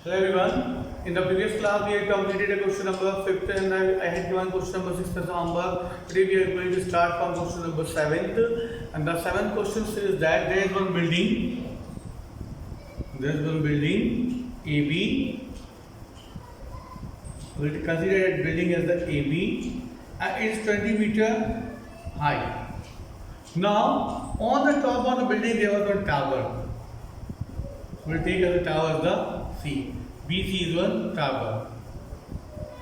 Hello everyone. In the previous class we had completed a question number 5th and I had given question number 6th as the homework. Today we are going to start from question number 7th, and the 7th question says that there is one building. There is one building AB. We will consider that building as the AB and it is 20-meter high. Now on the top of the building there was one tower. We will take as a tower as the C. BC is one tower.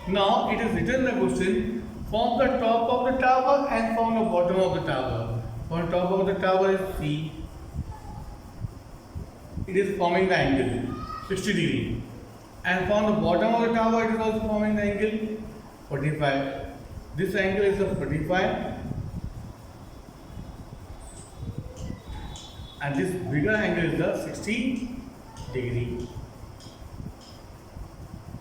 Now it is written in the question from the top of the tower and from the bottom of the tower. From the top of the tower is C. It is forming the angle 60 degree. And from the bottom of the tower it is also forming the angle 45. This angle is the 45. And this bigger angle is the 60 degree.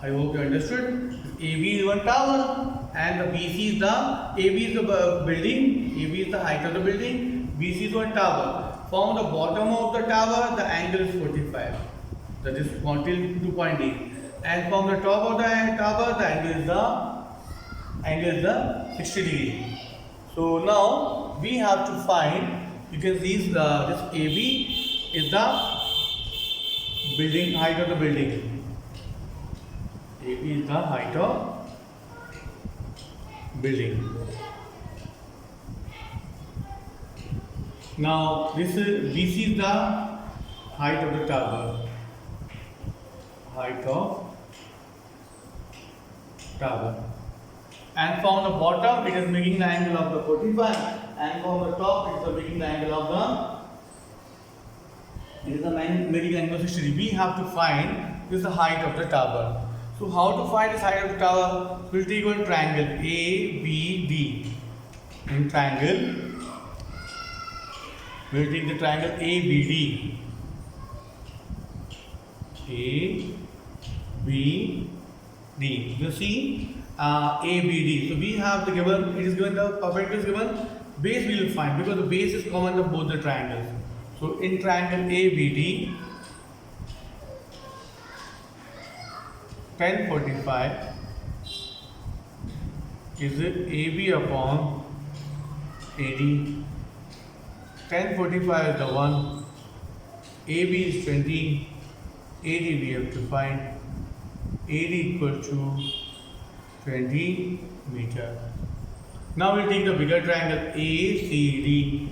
I hope you understood. AB is one tower and the BC is the AB is the building. AB is the height of the building. BC is one tower. From the bottom of the tower, the angle is 45. That is 2.8. And from the top of the tower, the angle is the 60 degree. So now we have to find. You can see this AB is the building height of the building. AB is the height of building. Now this is BC is the height of the tower. Height of tower. And from the bottom it is making the angle of the 45, and from the top it is making the angle of making the angle 60 degree. We have to find this is the height of the tower. So how to find this height of the tower? We will take one triangle ABD. In triangle, we will take the triangle ABD. ABD. You see ABD. So we have the given. It is given the perpendicular is given. Base we will find because the base is common of both the triangles. So in triangle ABD. 1045 is AB upon AD. 1045 is the one. AB is 20. AD we have to find. AD equal to 20 meter. Now we'll take the bigger triangle ACD.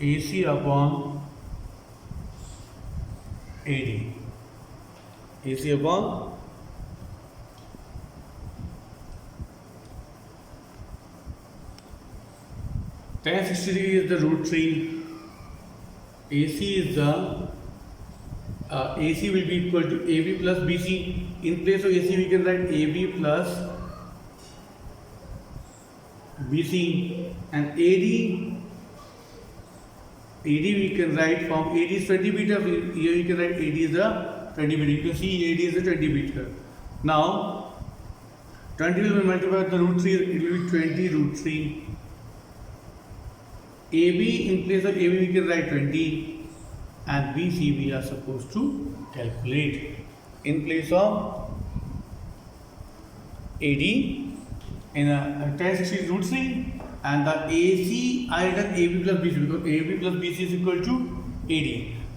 AC upon AD. AC upon tan 60 degree is the root 3. AC is the AC will be equal to AB plus BC. In place of AC we can write AB plus BC, and AD we can write from AD is 20 meter. Here you can write AD is the 20 meter. You can see AD is the 20 meter. Now 20 will be multiplied by the root 3. It will be 20 root 3. AB in place of AB we can write 20, and BC we are supposed to calculate. In place of AD in a tan 60 root 3. And the AC I written AB plus BC because AB plus BC is equal to AD.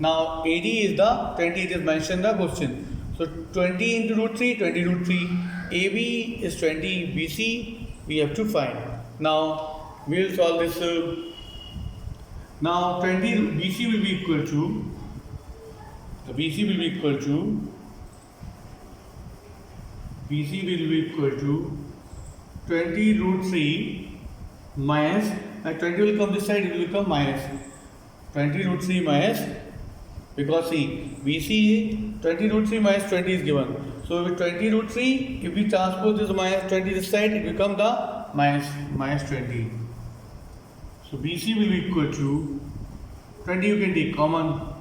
Now AD is the 20, it is mentioned in the question. So 20 into root 3, 20 root 3. AB is 20, BC we have to find. Now we will solve this. Now 20 BC will be equal to, BC will be equal to 20 root 3 minus, 20 will come this side, it will become minus 20 root 3 minus, because see BC 20 root 3 minus 20 is given. So with 20 root 3, if we transpose this minus 20 this side, it becomes the minus 20. So BC will be equal to 20, you can take common,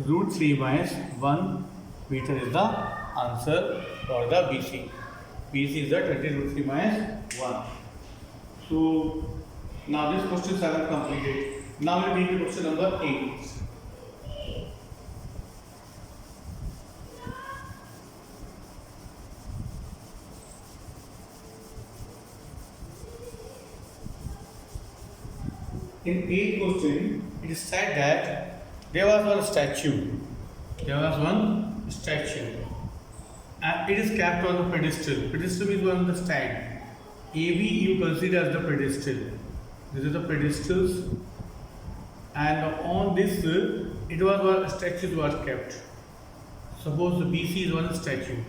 root 3 minus 1 meter is the answer for the BC. BC is the 20 root 3 minus 1. So now this question 7 completed. Now we take the question number 8. In 8th question, it is said that there was one statue. There was one statue, and it is kept on the pedestal. Pedestal is one of the stand. AB you consider as the pedestal. This is the pedestals, and on this it was one statue was kept. Suppose the BC is one statue.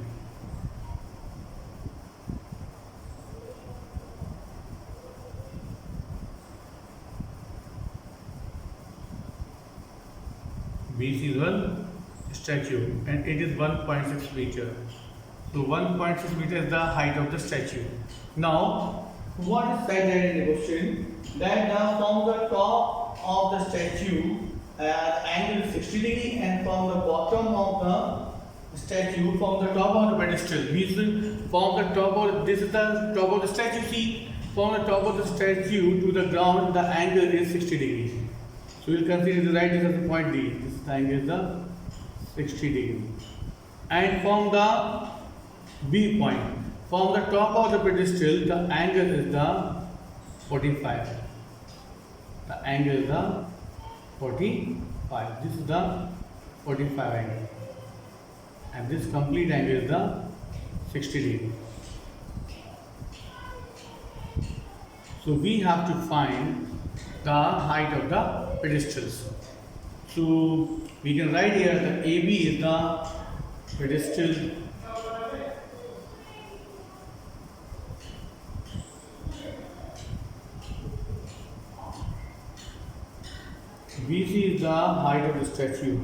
BC is one statue and it is 1.6 meter. So 1.6 meter is the height of the statue. Now, what is said there in the question? That from the top of the statue, angle is 60 degree, and from the bottom of the statue, from the top of the pedestal, means from the top of this is the top of the statue. See, from the top of the statue to the ground, the angle is 60 degrees. So we will consider the right as the point D. This angle is the 60 degree. And from the B point, from the top of the pedestal, the angle is the 45. The angle is the 45. This is the 45 angle. And this complete angle is the 60 degree. So we have to find the height of the pedestals. So we can write here that AB is the pedestal, BC is the height of the statue,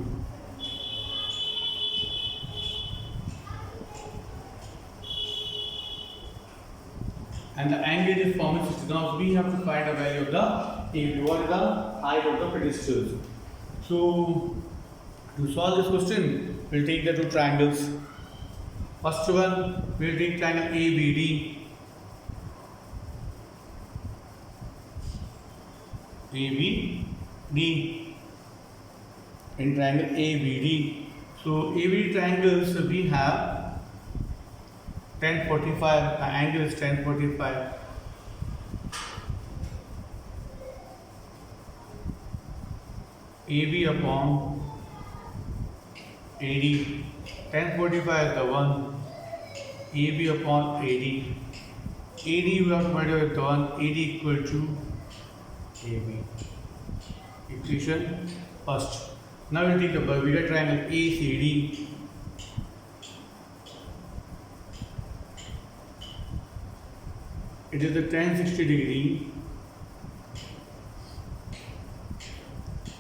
and the angle is formed 60. Now we have to find the value of the AB. What is the height of the pedestals? So to solve this question, we'll take the two triangles. First one, we'll take triangle ABD. ABD in triangle ABD. So ABD triangles we have 1045. The angle is 1045. AB upon AD. 1045 is the one. AB upon AD. AD we have to multiply with the one. AD equal to AB. Equation first. Now we'll take the bigger triangle ACD. It is the 1060 degree.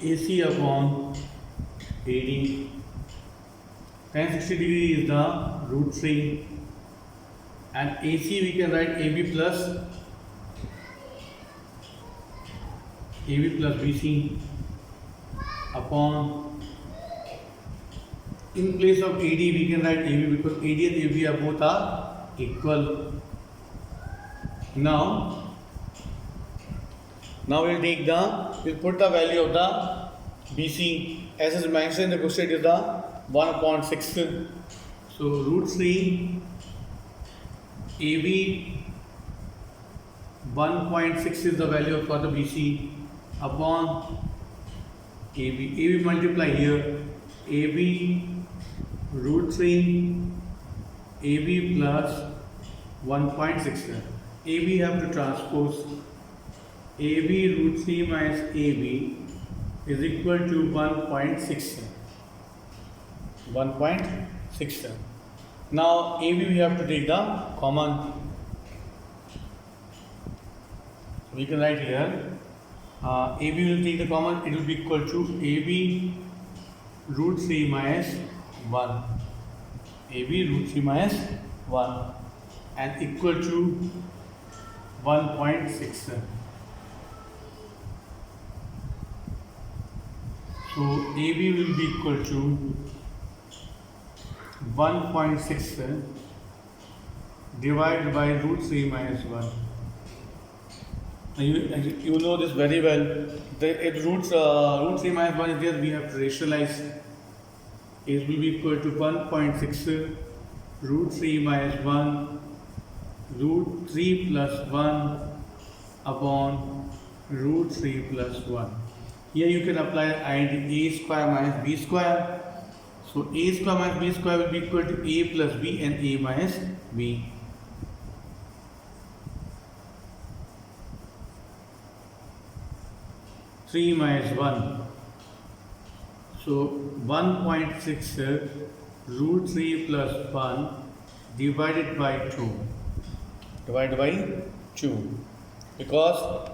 AC upon AD. 1060 degree is the root 3, and AC we can write AB plus BC upon, in place of AD we can write AB because AD and AB are both are equal. Now we'll put the value of the BC as is mentioned in the question. It is the 1 upon 6. So root 3 AB 1.6 is the value for the BC upon AB. AB multiply here. AB root 3 AB plus 1.6. AB have to transpose. AB root 3 minus AB is equal to 1.6. 1.6. Now AB we have to take the common. We can write here AB will take the common. It will be equal to AB root 3 minus 1. AB root 3 minus 1 and equal to 1.6. So AB will be equal to 1.6 divided by root 3 minus 1. You know this very well. Root 3 minus 1 is there, we have to rationalize. It will be equal to 1.6 root 3 minus 1 root 3 plus 1 upon root 3 plus 1. Here you can apply identity a square minus b square. So a square minus b square will be equal to a plus b and a minus b. Three minus 1. So 1.6 root 3 plus 1 divided by 2. Divided by 2. Because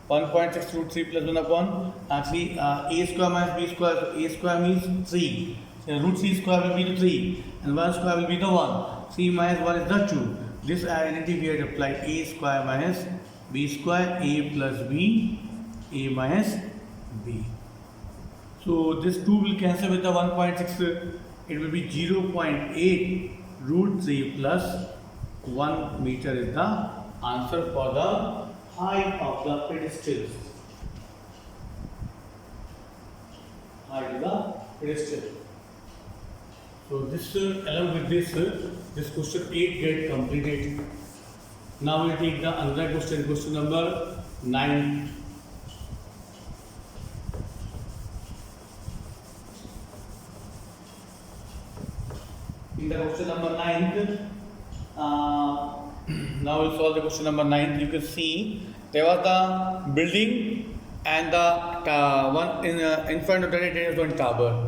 1.6 root 3 plus 1 upon actually a square minus b square. So a square means 3. So root 3 square will be the 3 and 1 square will be the 1. 3 minus 1 is the 2. This identity we had applied a square minus b square, a plus b, a minus b. So this 2 will cancel with the 1.6. It will be 0.8 root 3 plus 1 meter is the answer for the height of the pedestal. Height of the pedestal. So this along with this question 8 get completed. Now we will take the another question number 9. In the question number 9, now we'll solve the question number 9. You can see there was the building and the one in front of that there is one tower.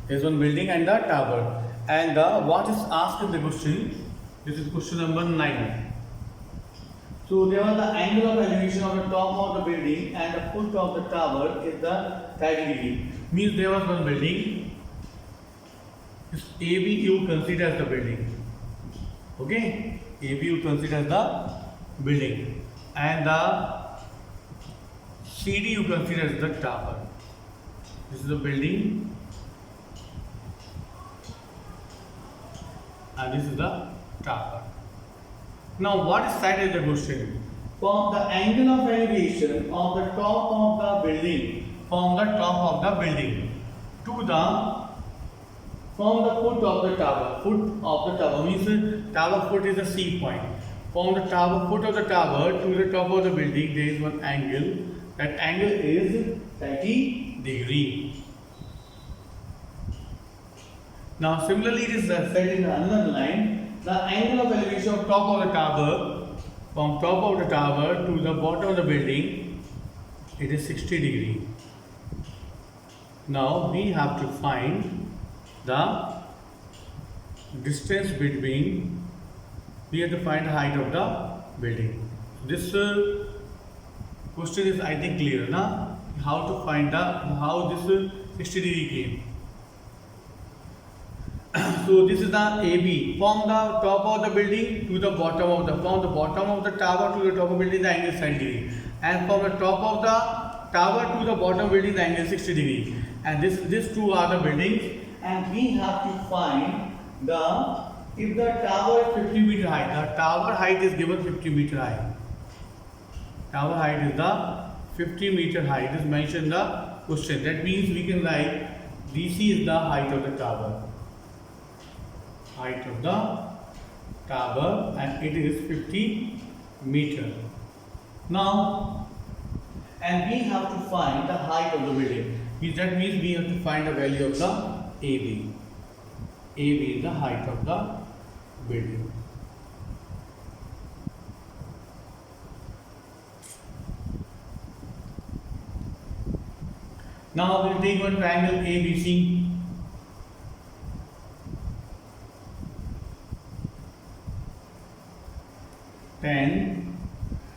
There is one building and the tower. And what is asked in the question? This is question number 9. So there was the angle of elevation of the top of the building and the foot of the tower is the 30 degree. Means there was one building. AB you consider as the building. Okay? AB you consider as the building. And the CD you consider as the tower. This is the building. And this is the tower. Now what is cited in the question? From the angle of elevation of the top of the building, from the top of the building to the from the foot of the tower. Foot of the tower means tower foot is the C point. From the tower foot of the tower to the top of the building there is one angle. That angle is 30 degree. Now similarly it is said in another line, the angle of elevation of top of the tower, from top of the tower to the bottom of the building, it is 60 degree. Now we have to find the distance between, we have to find the height of the building. This question is I think clear, na? How to find the, how this 60 degree came. So this is the AB. From the top of the building to the bottom of the, from the bottom of the tower to the top of the building the angle is 90 degree. And from the top of the tower to the bottom building the angle is 60 degree. And these two are the buildings. And we have to find the, if the tower is 50 meter high, the tower height is given 50 meter high. Tower height is the 50 meter high. It is mentioned in the question. That means we can write DC is the height of the tower. Height of the tower and it is 50 meter. Now, and we have to find the height of the building. That means we have to find the value of the AB. AB is the height of the building. Now we will take one triangle ABC.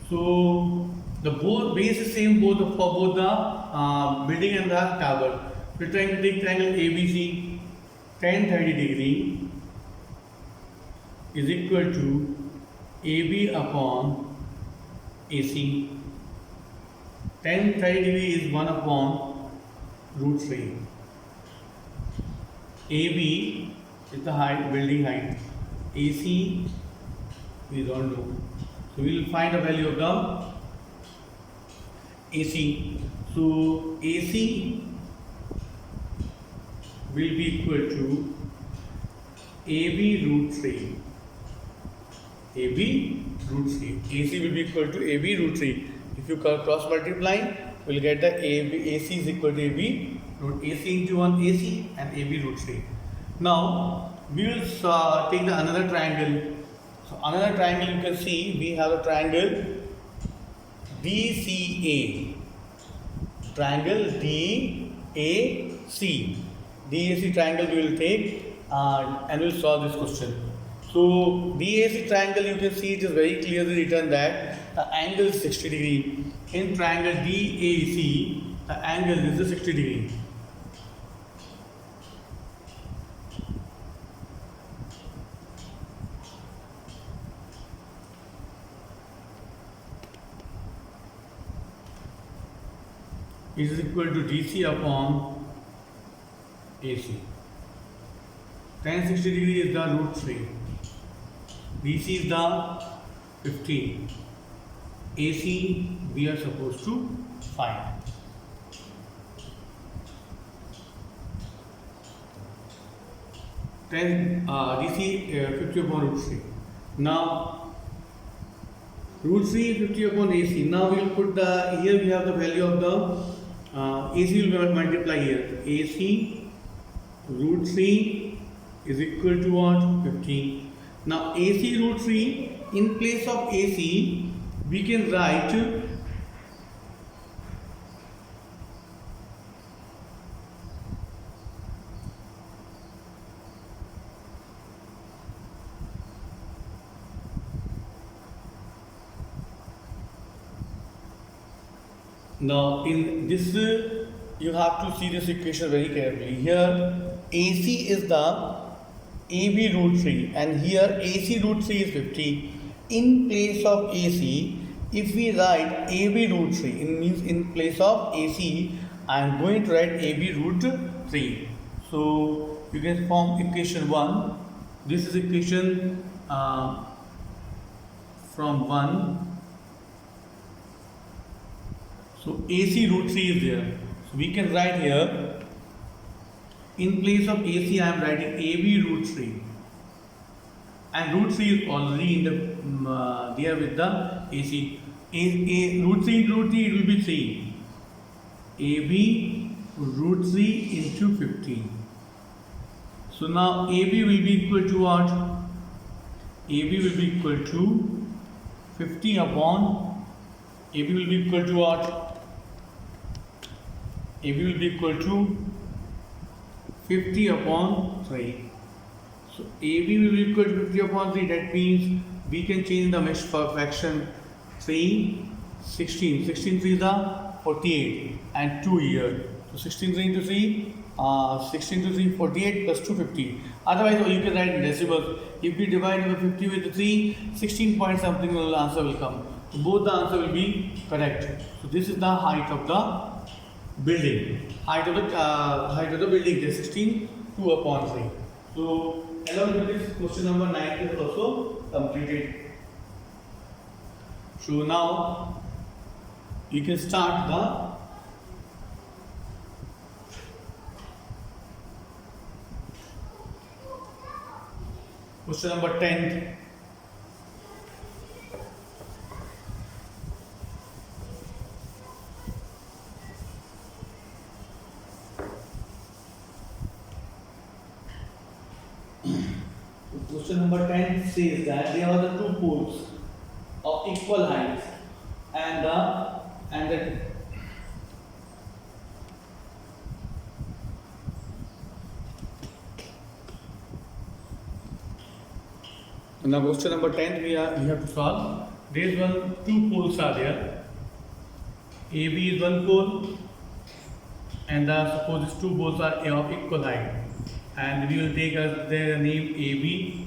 So the both base is same both for both the building and the tower. We are trying to take triangle ABC. Tan 30 degree is equal to AB upon AC. Tan 30 degree is 1 upon root 3. AB is the height, building height. AC We don't know. So we will find the value of the AC. So AC will be equal to AB root 3. AB root 3. AC will be equal to AB root 3. If you cross multiply, we will get the AC is equal to AB root AC into 1 AC and AB root 3. Now we will take the another triangle. So another triangle, you can see we have a triangle DCA. Triangle DAC. DAC triangle we will take and we will solve this question. So DAC triangle, you can see it is very clearly written that the angle is 60 degree. In triangle DAC, the angle is 60 degree. Is equal to DC upon AC. Tan 60 degree is the root 3. DC is the 15. AC we are supposed to find. DC 50 upon root 3. Now root 3 50 upon AC. Now we will put the, here we have the value of the AC will multiply here. AC root 3 is equal to what? 15. Now AC root 3, in place of AC we can write now in this you have to see this equation very carefully. Here AC is the AB root 3 and here AC root 3 is 50. In place of AC, if we write AB root 3, it means in place of AC I am going to write AB root 3. So you can form equation 1. This is equation from 1. So AC root 3 is there. So we can write here, in place of AC I am writing AB root 3. And root 3 is already in the there with the AC. Root 3 into root 3 it will be 3. AB root 3 into 15. So now AB will be equal to what? AB will be equal to 50 upon, AB will be equal to what? AB will be equal to 50 upon 3. So AB will be equal to 50 upon 3. That means we can change the mesh fraction 3, 16. 16 3 is the 48 and 2 here. So 16 3 into 3, 16 to 3, 48 plus 250. Otherwise you can write in decimals. If we divide over 50 with the 3, 16 point something answer will come. So both the answer will be correct. So this is the height of the building. Height of the building is 16 2 upon 3. So along with this, question number 9 is also completed. So now you can start the question number 10. Question number 10 says that there are the two poles of equal height and the now question number 10 we have to solve. There is two poles are there. AB is one pole and suppose these two poles are of equal height, and we will take as their name AB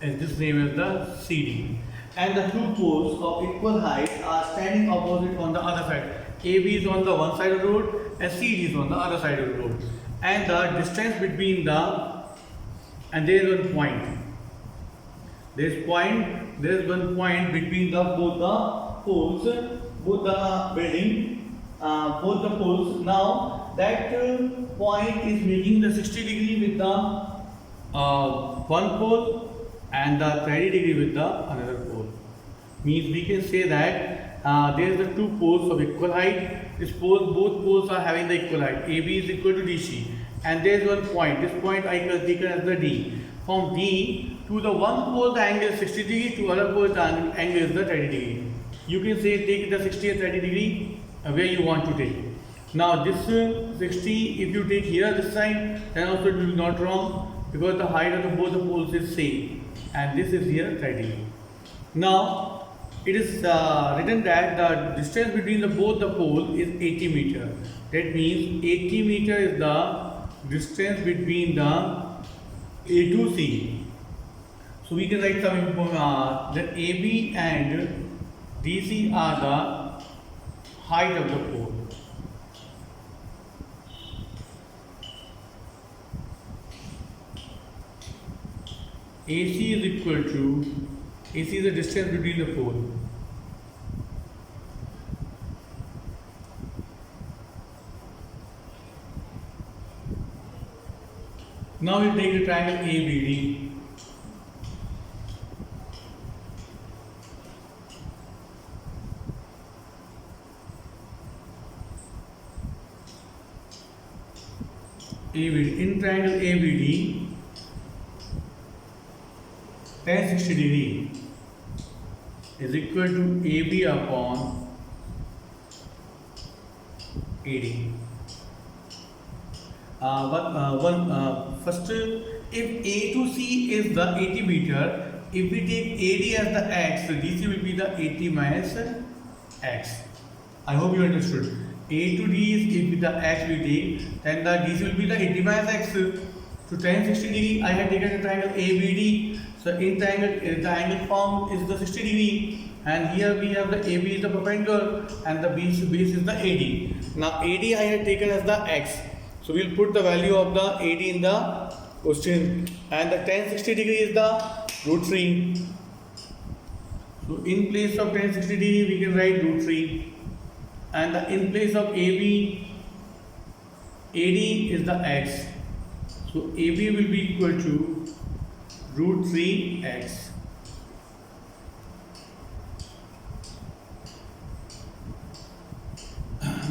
and this name is the CD. And the two poles of equal height are standing opposite on the other side. AB is on the one side of the road and CD is on the other side of the road. And the distance between and there is one point. there is one point between the both the poles, both the building, both the poles. Now that point is making the 60 degree with the one pole and the 30 degree with the another pole. Means we can say that there is the two poles of equal height. Both poles are having the equal height. AB is equal to DC, and there is one point. This point I can take as the D. From D to the one pole the angle is 60 degree, to other pole the angle is the 30 degree. You can say take the 60 and 30 degree where you want to take. Now this 60, if you take here this side, then also it will be not wrong, because the height of both the poles is same, and this is here 30. Now it is written that the distance between both the poles is 80 meter. That means 80 meter is the distance between the A to C. So we can write some that AB and DC are the height of the pole. AC is equal to, AC is the distance between the pole. Now we take the triangle ABD. In triangle ABD, tan 60 degree is equal to AB upon AD. First, if A to C is the 80 meter, if we take AD as the x, DC will be the 80 minus x. I hope you understood. A to D is if the x we take, then the DC will be the 80 minus x. So tan 60 degree, I have taken a triangle ABD. So in triangle, the angle formed is the 60 degree, and here we have the AB is the perpendicular and the base is the AD. Now AD I have taken as the x. So we will put the value of the AD in the question, and the tan 60 degree is the root 3. So in place of tan 60 degree we can write root 3, and in place of AB, AD is the x. So AB will be equal to root 3x.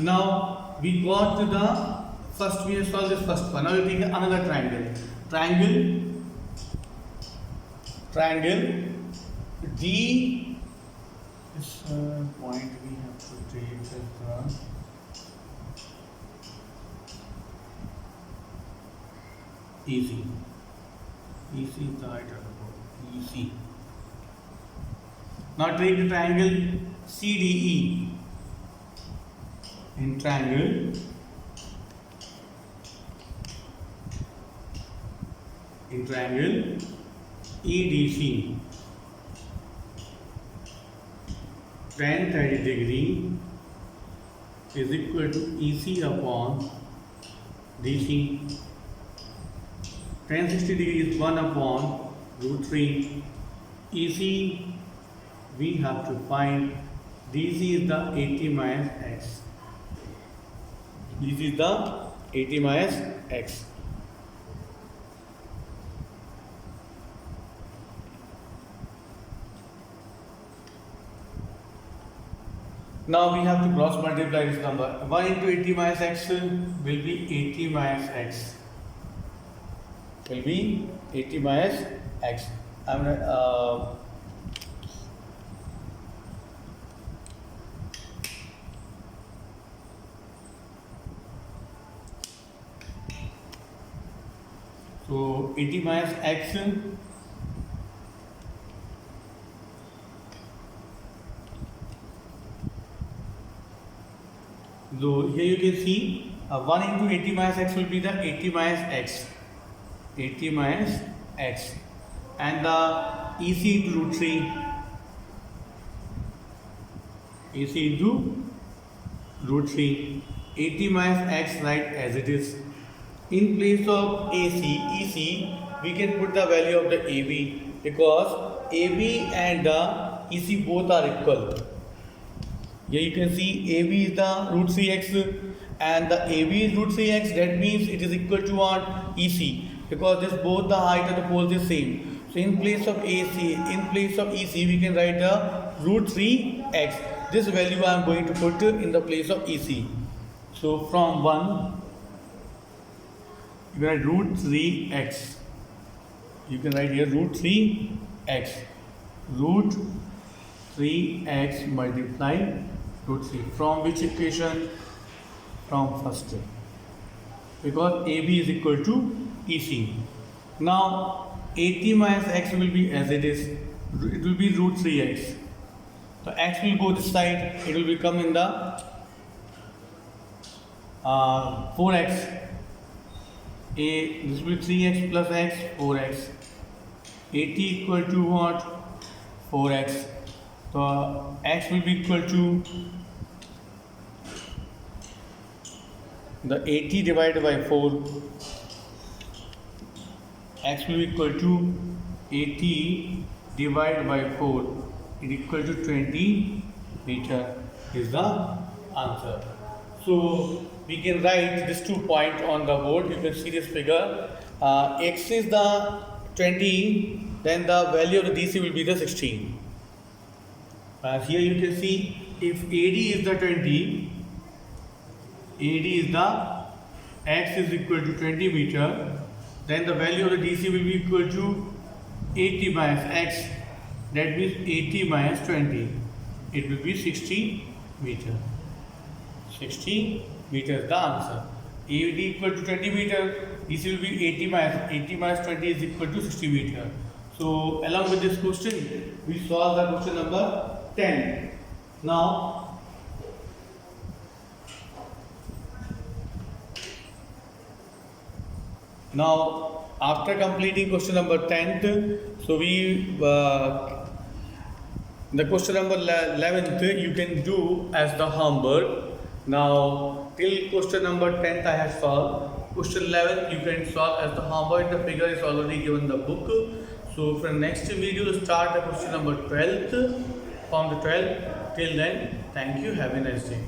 Now we got to the first, we have solved this first one. Now we take another triangle. Triangle D. This point we have to take as the EC. EC is the height of the pole. EC. Now take the triangle CDE. In triangle EDC, tan 30 degree is equal to EC upon DC. Tan 60 degree is 1 upon root 3. EC we have to find. DC is the 80 minus x. This is the 80 minus x. Now we have to cross multiply this number. 1 into 80 minus x will be 80 minus x. Will be 80 minus x. I'm gonna, so 80 minus x. So here you can see 1 into 80 minus x will be the 80 minus x. 80 minus x. And the EC into root 3. EC into root 3. 80 minus x right as it is. In place of AC, EC, we can put the value of the AB, because AB and the EC both are equal. Here you can see AB is the root 3x and the AB is root 3x. That means it is equal to what? EC, because this both the height of the poles is same. So in place of EC, we can write the root 3x. This value I am going to put in the place of EC. So from 1, you can write root 3x. You can write here root 3x. Root 3x multiply root 3. From which equation? From first. Because AB is equal to EC. Now 80 minus x will be as it is. It will be root 3x. So x will go this side. It will become in the 4x. This will be 3x plus x, 4x. 80 equal to what? 4x. So x will be equal to the 80 divided by 4. X will be equal to 80 divided by 4. It is equal to 20 meter is the answer. So we can write this 2 point on the board. You can see this figure. X is the 20, then the value of the DC will be the 16. Here you can see if AD is the 20, AD is the x is equal to 20 meter, then the value of the DC will be equal to 80 minus x. That means 80 minus 20. It will be 60 meter. 60 meter is the answer. AD equal to 20 meter, DC will be 80 minus 20 is equal to 60 meter. So along with this question, we solve the question number 10. Now after completing question number 10th, so we the question number 11th you can do as the homework. Now till question number 10th I have solved. Question 11 you can solve as the homework. The figure is already given in the book. So for next video start the question number 12th from the 12th. Till then, thank you. Have a nice day.